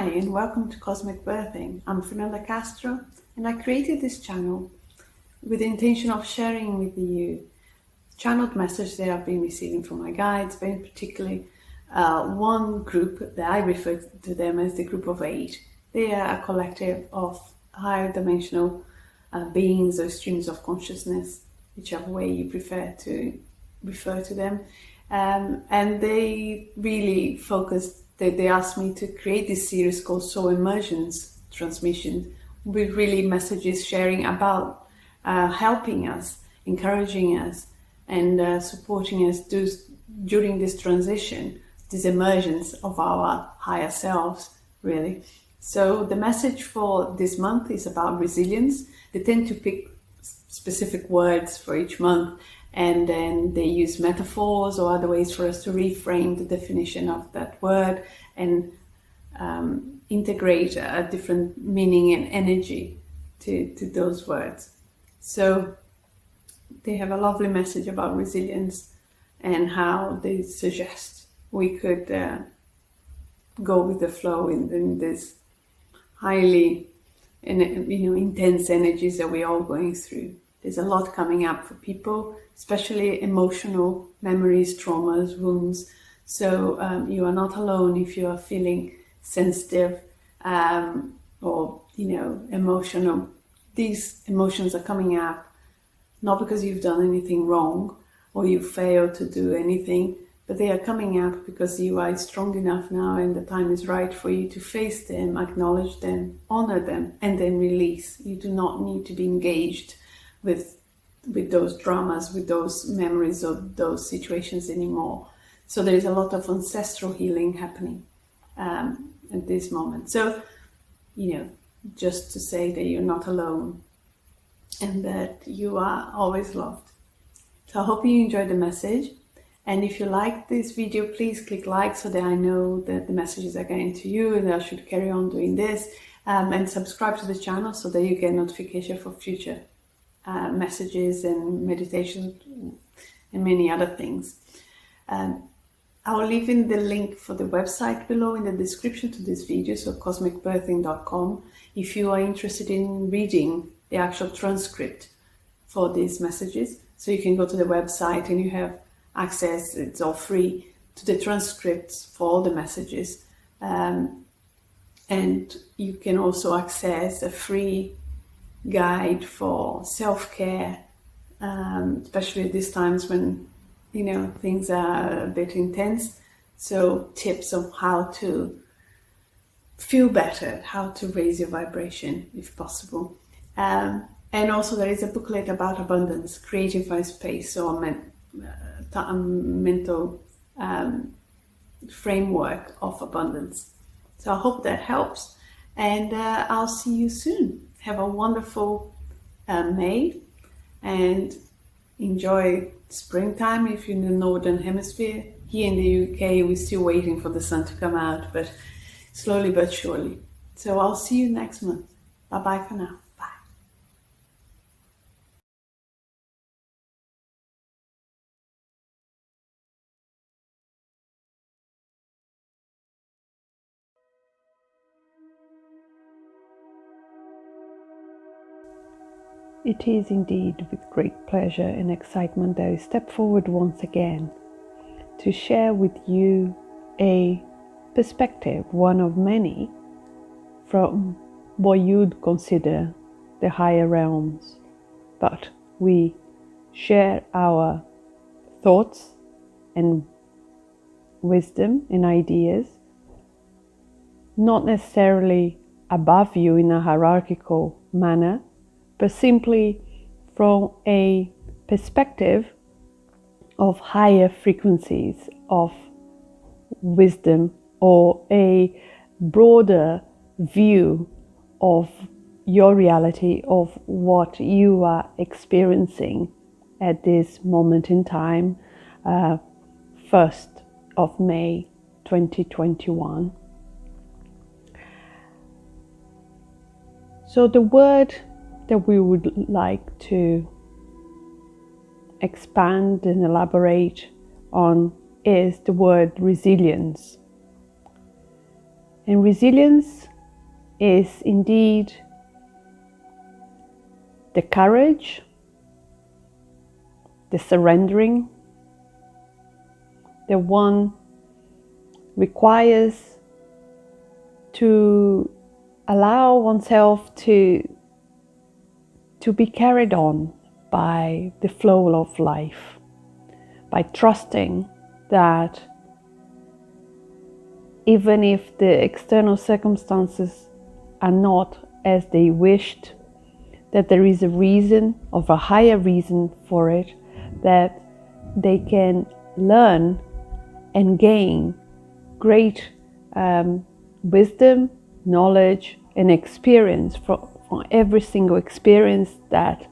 Hi, and welcome to Cosmic Birthing. I'm Fernanda Castro, and I created this channel with the intention of sharing with you channeled messages that I've been receiving from my guides, but in particularly one group that I refer to them as the Group of Eight. They are a collective of higher dimensional beings or streams of consciousness, whichever way you prefer to refer to them. And they really focused. They asked me to create this series called Soul Emergence Transmission, with really messages sharing about helping us, encouraging us, and supporting us during this transition, this emergence of our higher selves, really. So the message for this month is about resilience. They tend to pick specific words for each month, and then they use metaphors or other ways for us to reframe the definition of that word and integrate a different meaning and energy to those words. So they have a lovely message about resilience and how they suggest we could go with the flow in this highly intense energies that we're all going through. There's a lot coming up for people, especially emotional memories, traumas, wounds. So you are not alone if you are feeling sensitive or emotional. These emotions are coming up not because you've done anything wrong or you failed to do anything, but they are coming up because you are strong enough now and the time is right for you to face them, acknowledge them, honor them, and then release. You do not need to be engaged with those dramas, with those memories of those situations anymore. So there is a lot of ancestral healing happening at this moment. So, just to say that you're not alone and that you are always loved. So I hope you enjoyed the message. And if you like this video, please click like so that I know that the messages are getting to you and that I should carry on doing this. And subscribe to the channel so that you get notification for future messages and meditations and many other things. I will leave in the link for the website below in the description to this video, so cosmicbirthing.com, if you are interested in reading the actual transcript for these messages. So you can go to the website and you have access, it's all free, to the transcripts for all the messages. And you can also access a free guide for self-care, especially at these times when things are a bit intense. So tips of how to feel better, how to raise your vibration if possible. And also there is a booklet about abundance, creating my space, so a mental framework of abundance. So I hope that helps, and I'll see you soon. Have a wonderful May and enjoy springtime if you're in the Northern Hemisphere. Here in the UK, we're still waiting for the sun to come out, but slowly but surely. So I'll see you next month. Bye-bye for now. Bye. It is indeed with great pleasure and excitement that I step forward once again to share with you a perspective, one of many, from what you'd consider the higher realms. But we share our thoughts and wisdom and ideas, not necessarily above you in a hierarchical manner, but simply from a perspective of higher frequencies of wisdom, or a broader view of your reality, of what you are experiencing at this moment in time, 1st of May 2021. So the word that we would like to expand and elaborate on is the word resilience. And resilience is indeed the courage, the surrendering, the one requires to allow oneself to be carried on by the flow of life, by trusting that even if the external circumstances are not as they wished, that there is a reason, of a higher reason for it, that they can learn and gain great wisdom, knowledge and experience from every single experience that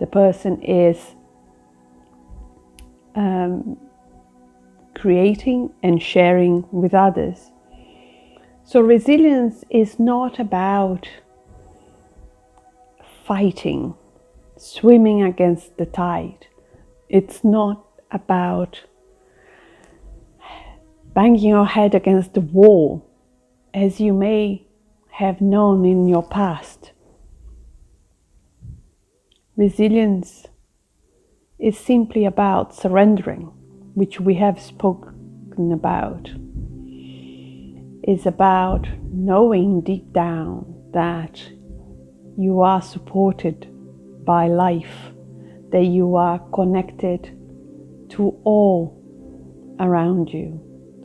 the person is creating and sharing with others. So resilience is not about fighting, swimming against the tide. It's not about banging your head against the wall, as you may have known in your past. Resilience is simply about surrendering, which we have spoken about. It's about knowing deep down that you are supported by life, that you are connected to all around you,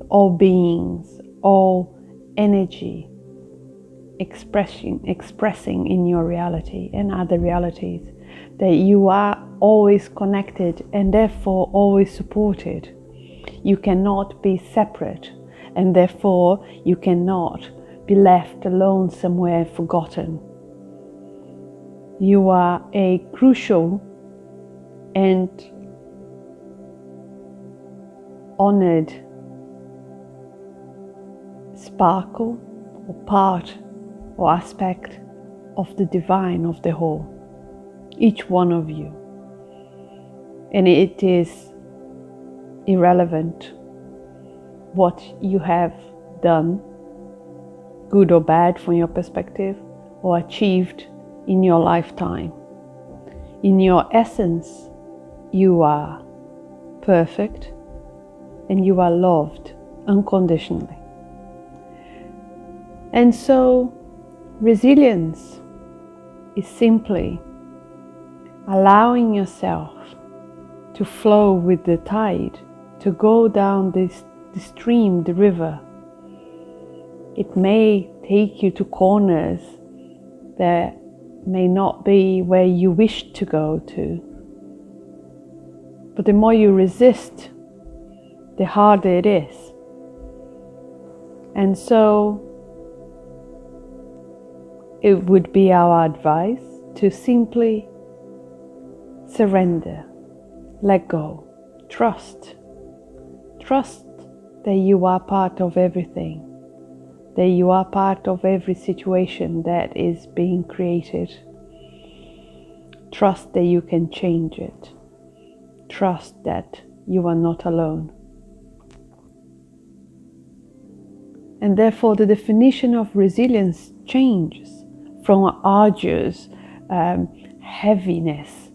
all beings, all energy expressing in your reality and other realities, that you are always connected and therefore always supported. You cannot be separate, and therefore you cannot be left alone somewhere forgotten. You are a crucial and honored sparkle or part or aspect of the divine, of the whole, each one of you. And it is irrelevant what you have done, good or bad from your perspective, or achieved in your lifetime. In your essence, you are perfect and you are loved unconditionally. And so resilience is simply allowing yourself to flow with the tide, to go down the stream, the river. It may take you to corners that may not be where you wish to go to. But the more you resist, the harder it is. And so it would be our advice to simply surrender, let go, trust. Trust that you are part of everything, that you are part of every situation that is being created. Trust that you can change it. Trust that you are not alone. And therefore the definition of resilience changes from arduous heaviness,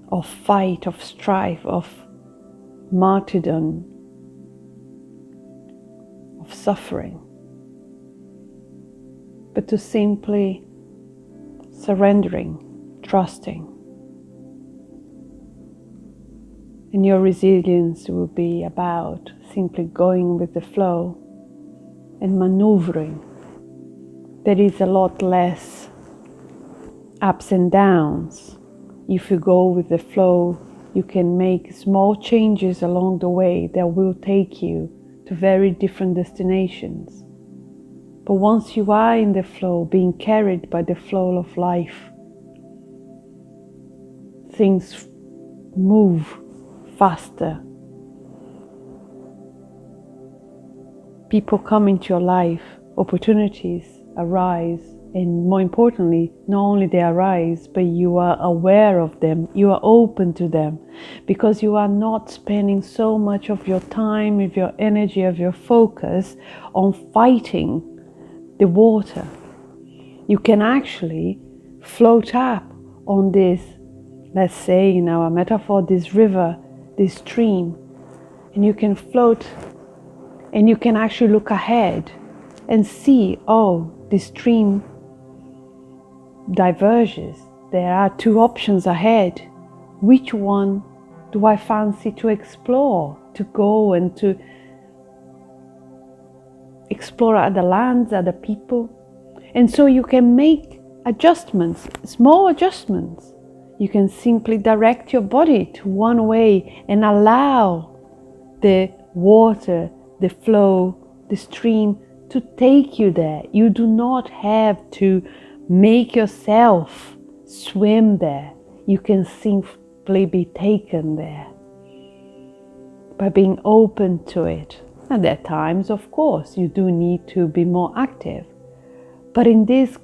of fight, of strife, of martyrdom, of suffering, but to simply surrendering, trusting. And your resilience will be about simply going with the flow and maneuvering. There is a lot less ups and downs. If you go with the flow, you can make small changes along the way that will take you to very different destinations. But once you are in the flow, being carried by the flow of life, things move faster. People come into your life, opportunities arise, And more importantly, not only they arise, but you are aware of them, you are open to them, because you are not spending so much of your time, of your energy, of your focus on fighting the water. You can actually float up on this, let's say in our metaphor, this river, this stream, and you can float and you can actually look ahead and see, oh, the stream diverges. There are two options ahead. Which one do I fancy to explore, to go and to explore other lands, other people? And so you can make adjustments, small adjustments. You can simply direct your body to one way and allow the water, the flow, the stream to take you there. You do not have to make yourself swim there. You can simply be taken there by being open to it. And at times, of course, you do need to be more active. But in this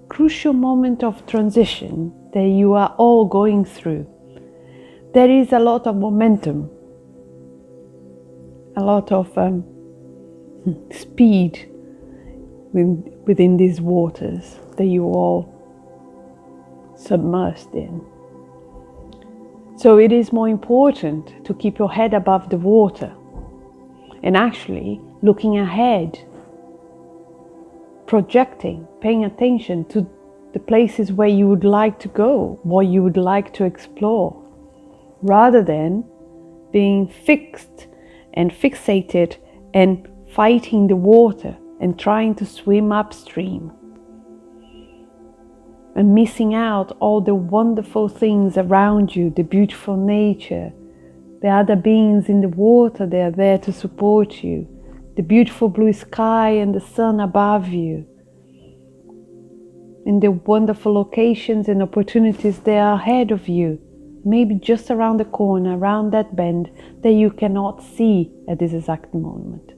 crucial moment of transition that you are all going through, there is a lot of momentum, a lot of speed within these waters that you all submersed in. So it is more important to keep your head above the water and actually looking ahead, projecting, paying attention to the places where you would like to go, what you would like to explore, rather than being fixed and fixated and fighting the water and trying to swim upstream and missing out all the wonderful things around you, the beautiful nature, the other beings in the water, they are there to support you, the beautiful blue sky and the sun above you, and the wonderful locations and opportunities that are ahead of you, maybe just around the corner, around that bend that you cannot see at this exact moment.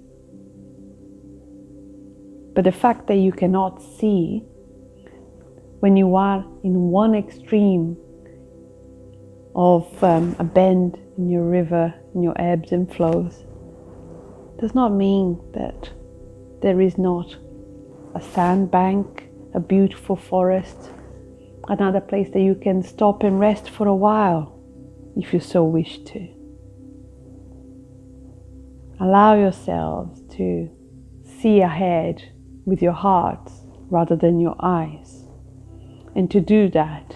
But the fact that you cannot see when you are in one extreme of a bend in your river, in your ebbs and flows, does not mean that there is not a sandbank, a beautiful forest, another place that you can stop and rest for a while if you so wish to. Allow yourselves to see ahead with your hearts rather than your eyes. And to do that,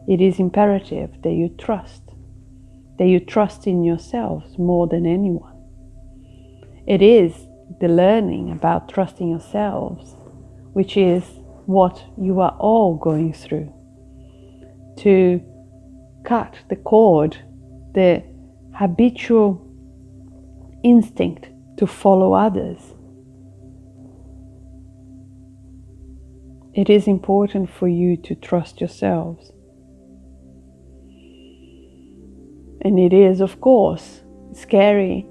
it is imperative that you trust in yourselves more than anyone. It is the learning about trusting yourselves, which is what you are all going through, to cut the cord, the habitual instinct to follow others. It is important for you to trust yourselves. And it is, of course, scary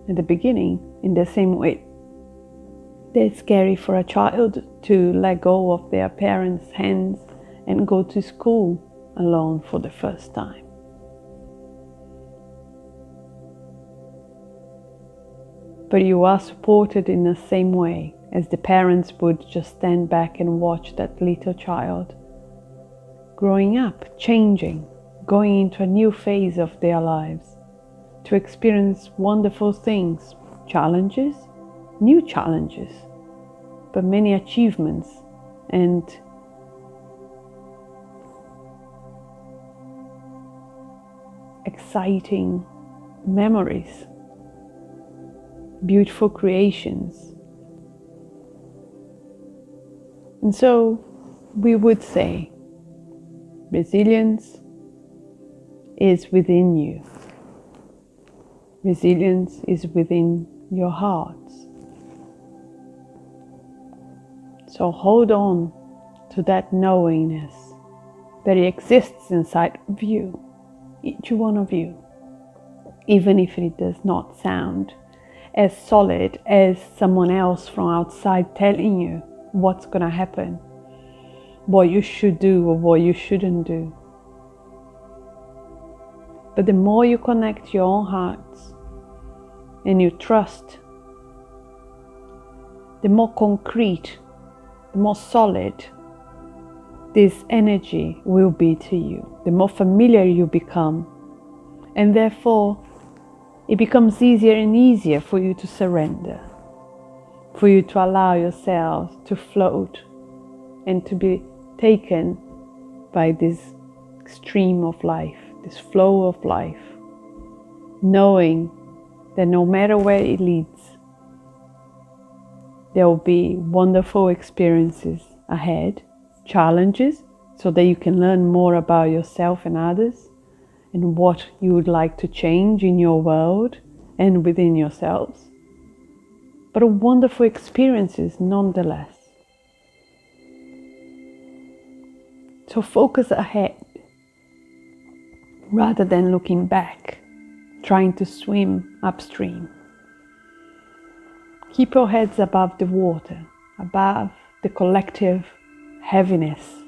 at the beginning, in the same way that it's scary for a child to let go of their parents' hands and go to school alone for the first time. But you are supported in the same way as the parents would just stand back and watch that little child growing up, changing, going into a new phase of their lives, to experience wonderful things, challenges, new challenges, but many achievements and exciting memories, beautiful creations. And so we would say resilience is within you. Resilience is within your hearts. So hold on to that knowingness that it exists inside of you, each one of you, even if it does not sound as solid as someone else from outside telling you what's going to happen, what you should do or what you shouldn't do. But the more you connect your own hearts and you trust, the more concrete, the more solid this energy will be to you, the more familiar you become. And therefore, it becomes easier and easier for you to surrender, for you to allow yourself to float and to be taken by this stream of life, this flow of life, knowing that no matter where it leads, there will be wonderful experiences ahead, challenges, so that you can learn more about yourself and others and what you would like to change in your world and within yourselves. But wonderful experiences nonetheless. So focus ahead rather than looking back, trying to swim upstream. Keep your heads above the water, above the collective heaviness.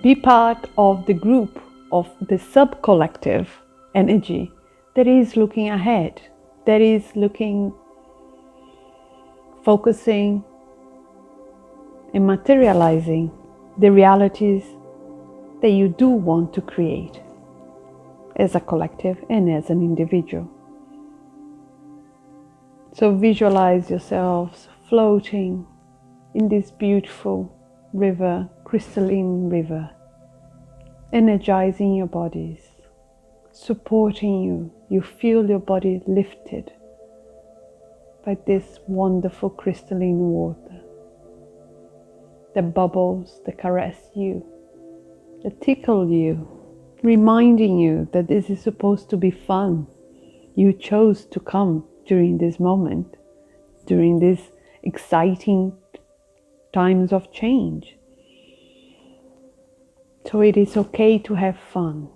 Be part of the group of the sub-collective energy that is looking ahead, that is looking, focusing and materializing the realities that you do want to create as a collective and as an individual. So visualize yourselves floating in this beautiful river, crystalline river, energizing your bodies, supporting you. You feel your body lifted by this wonderful crystalline water. The bubbles that caress you, that tickle you, reminding you that this is supposed to be fun. You chose to come during this moment, during these exciting times of change. So it is okay to have fun.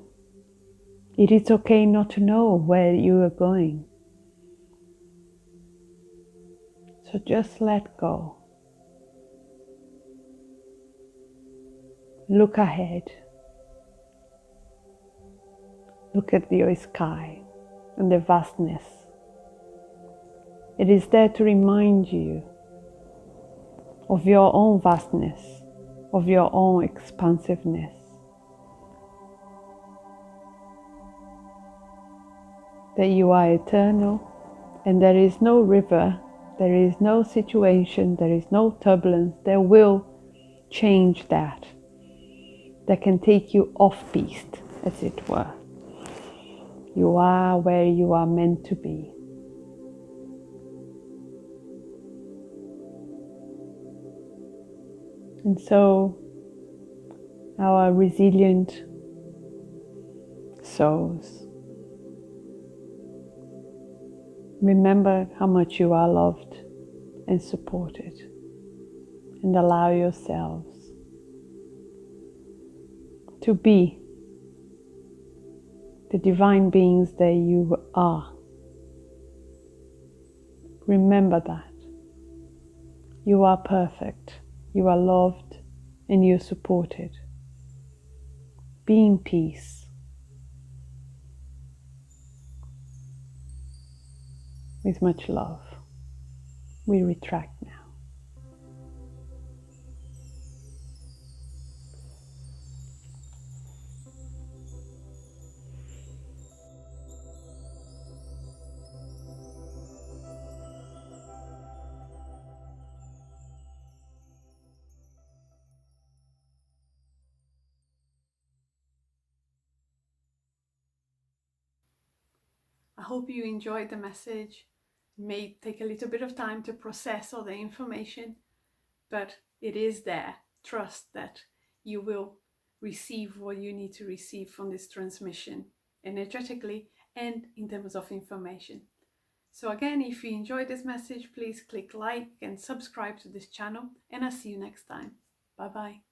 It is okay not to know where you are going. So just let go. Look ahead. Look at your sky and the vastness. It is there to remind you of your own vastness, of your own expansiveness. That you are eternal and there is no river, there is no situation, there is no turbulence that will change that can take you off piste, as it were. You are where you are meant to be. And so, our resilient souls, remember how much you are loved and supported, and allow yourselves to be the divine beings that you are. Remember that. You are perfect, you are loved, and you're supported. Be in peace. With much love, we retract now. I hope you enjoyed the message. It may take a little bit of time to process all the information, but it is there. Trust that you will receive what you need to receive from this transmission, energetically and in terms of information. So again, if you enjoyed this message, please click like and subscribe to this channel, and I'll see you next time. Bye bye.